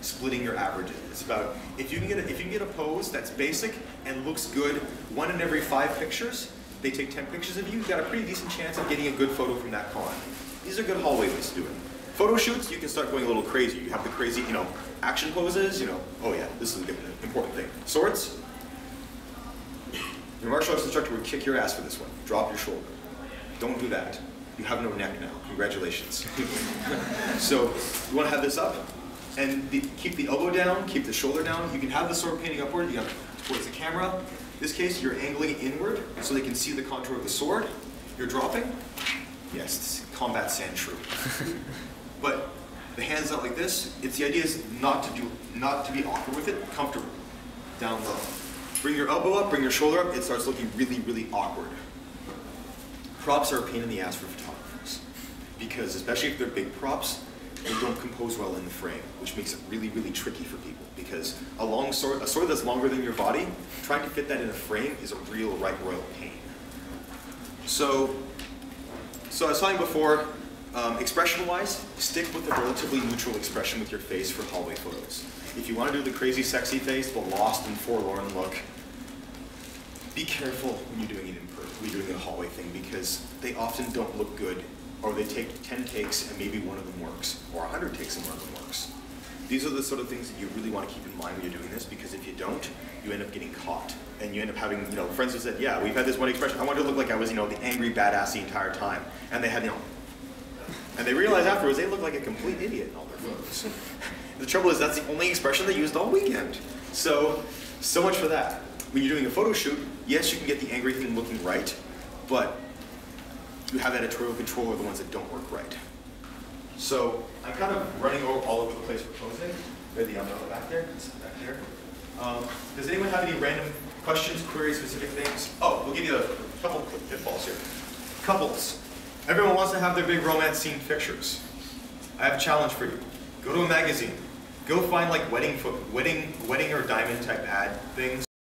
splitting your averages. It's about if you can get a pose that's basic and looks good, 1 in every 5 pictures, they take 10 pictures of you, you've got a pretty decent chance of getting a good photo from that con. These are good hallway ways to do it. Photo shoots, you can start going a little crazy. You have the crazy, action poses, oh yeah, this is an important thing. Swords, your martial arts instructor would kick your ass for this one. Drop your shoulder. Don't do that. You have no neck now. Congratulations. So you want to have this up, and keep the elbow down, keep the shoulder down. You can have the sword painting upward. You have towards the camera. In this case, you're angling it inward so they can see the contour of the sword. You're dropping. Yes, it's combat sand true. But the hands out like this. The idea is not to be awkward with it. Comfortable. Down low. Bring your elbow up. Bring your shoulder up. It starts looking really, really awkward. Props are a pain in the ass for photographers because, especially if they're big props, they don't compose well in the frame, which makes it really, really tricky for people. Because a sword that's longer than your body, trying to fit that in a frame is a real royal pain. So I was talking before, expression-wise, stick with a relatively neutral expression with your face for hallway photos. If you want to do the crazy, sexy face, the lost and forlorn look, be careful when you're doing it in person, when you're doing a hallway thing, because they often don't look good, or they take 10 takes and maybe one of them works, or 100 takes and one of them works. These are the sort of things that you really want to keep in mind when you're doing this, because if you don't, you end up getting caught. And you end up having, friends who said, yeah, we've had this one expression, I wanted to look like I was, the angry badass the entire time. And they had, and they realized afterwards they looked like a complete idiot in all their photos. The trouble is that's the only expression they used all weekend. So much for that. When you're doing a photo shoot, yes, you can get the angry thing looking right, but you have editorial control over the ones that don't work right. So I'm kind of running all over the place for posing. Ready the umbrella back there? Back here. Does anyone have any random questions, queries, specific things? Oh, we'll give you a couple quick pitfalls here. Couples. Everyone wants to have their big romance scene pictures. I have a challenge for you. Go to a magazine. Go find like wedding or diamond type ad things.